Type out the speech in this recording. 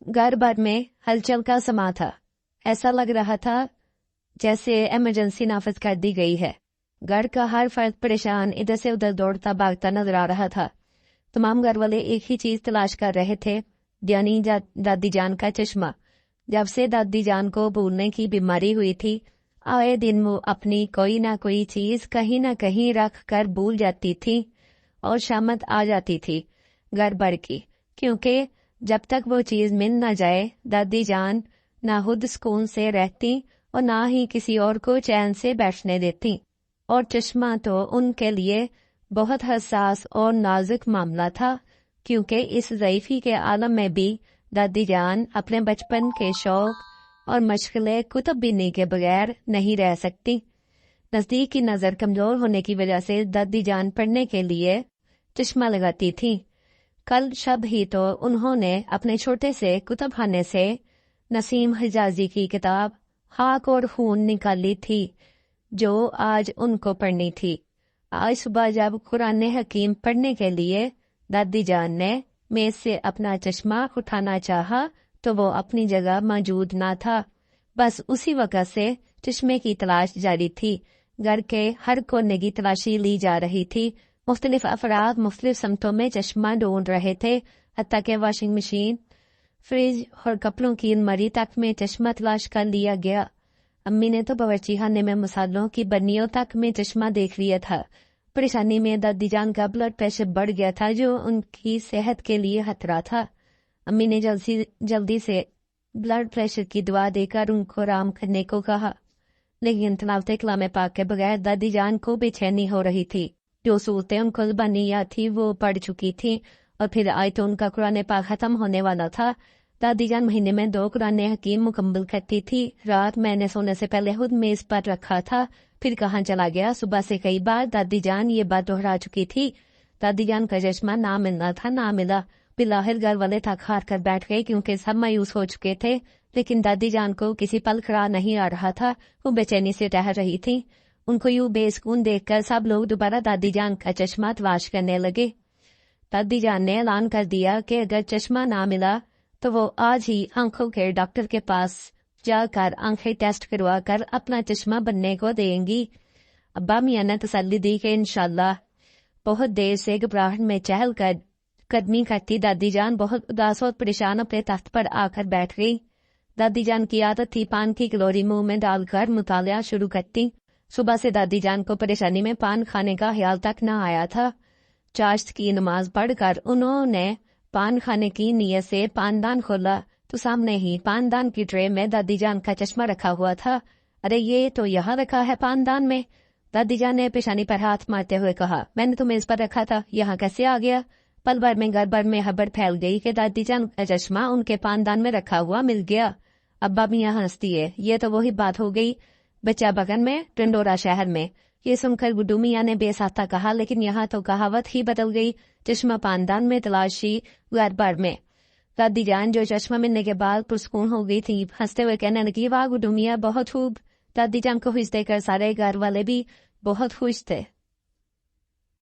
घर भर में हलचल का समा था। ऐसा लग रहा था जैसे इमरजेंसी नाफिज कर दी गई है। घर का हर फर्द परेशान इधर से उधर दौड़ता भागता नजर आ रहा था। तमाम घर वाले एक ही चीज तलाश कर रहे थे, यानी दादी जान का चश्मा। जब से दादी जान को भूलने की बीमारी हुई थी, आए दिन वो अपनी कोई ना कोई चीज कहीं ना कहीं रख कर भूल जाती थी और शामत आ जाती थी घर भर की, क्योंकि जब तक वो चीज मिल न जाए दादी जान ना खुद सुकून से रहती और ना ही किसी और को चैन से बैठने देती। और चश्मा तो उनके लिए बहुत हसास और नाजुक मामला था, क्योंकि इस ज़ईफ़ी के आलम में भी दादी जान अपने बचपन के शौक और मशगले कुतुब बीनी के बगैर नहीं रह सकती। नज़दीक की नज़र कमज़ोर होने की वजह से दादी जान पढ़ने के लिए चश्मा लगाती थी। कल शब ही तो उन्होंने अपने छोटे से कुतुब खाने से नसीम हिजाजी की किताब खाक और खून निकाली थी, जो आज उनको पढ़नी थी। आज सुबह जब कुरान हकीम पढ़ने के लिए दादी जान ने मेज से अपना चश्मा उठाना चाहा तो वो अपनी जगह मौजूद ना था। बस उसी वक्त से चश्मे की तलाश जारी थी। घर के हर कोने की तलाशी ली जा रही थी। मुख्तलिफ अफराद मुख्तलिफ समतों में चश्मा ढूंढ रहे थे, हत्ता के वॉशिंग मशीन, फ्रिज और कपड़ों की अलमारी तक में चश्मा तलाश कर लिया गया। अम्मी ने तो बावर्ची खाने में मसालों की बर्नियों तक में चश्मा देख लिया था। परेशानी में दादी जान का ब्लड प्रेशर बढ़ गया था, जो उनकी सेहत के लिए खतरा था। अम्मी ने जल्दी से ब्लड प्रेशर की दवा देकर उनको आराम करने को कहा, लेकिन तलावत कलाम पाक के बगैर दादी जान को बेचैनी हो रही थी। जो सूरतें उनको ज़बानी याद थी वो पढ़ चुकी थी, और फिर आज तो उनका कुरान पाक खत्म होने वाला था। दादी जान महीने में 2 कुरान हकीम मुकम्मल करती थी। रात मैंने सोने से पहले खुद मेज पर रखा था, फिर कहाँ चला गया। सुबह से कई बार दादी जान ये बात दोहरा चुकी थी। दादी जान का चश्मा ना मिलना था, ना मिला। बिलाहिर घर वाले थक हार कर बैठ गए, क्योंकि सब मायूस हो चुके थे। लेकिन दादी जान को किसी पल खरा नहीं आ रहा था। वो बेचैनी से टहल रही थी। उनको यूं बेसुकून देखकर सब लोग दोबारा दादी जान का चश्मा तलाश करने लगे। दादी जान ने ऐलान कर दिया कि अगर चश्मा ना मिला तो वो आज ही आंखों के डॉक्टर के पास जाकर आंखें टेस्ट करवा कर अपना चश्मा बनने को देंगी। अब्बा मियां ने तसल्ली दी कि इंशाल्लाह। बहुत देर से घबराहट में चहल कर कदमी करती दादी जान बहुत उदास और परेशान अपने तख्त पर आकर बैठ गई। दादी जान की आदत थी पान की कलोरी मुंह में डालकर मुतालिया शुरू करती। सुबह से दादी जान को परेशानी में पान खाने का ख्याल तक न आया था। चाश्त की नमाज पढ़कर उन्होंने पान खाने की नीयत से पानदान खोला तो सामने ही पानदान की ट्रे में दादी जान का चश्मा रखा हुआ था। अरे ये तो यहाँ रखा है पानदान में। दादी जान ने पेशानी पर हाथ मारते हुए कहा, मैंने तो मेज पर रखा था, यहाँ कैसे आ गया। पल भर में घर भर में खबर फैल गई कि दादी जान का चश्मा उनके पानदान में रखा हुआ मिल गया। अब्बा मियाँ हंसती है, ये तो वही बात हो गई बच्चा बगन में टंडोरा शहर में। ये सुनकर गुड्डू मियाँ ने बेसाख्ता कहा, लेकिन यहाँ तो कहावत ही बदल गई। चश्मा पानदान में तलाशी घर भर में। दादी जान जो चश्मा मिलने के बाद पुरस्कून हो गई थी, हंसते हुए कहने लगी, वाह गुड्डू मियाँ बहुत खूब। दादी जान को खुश देकर सारे घर वाले भी बहुत खुश थे।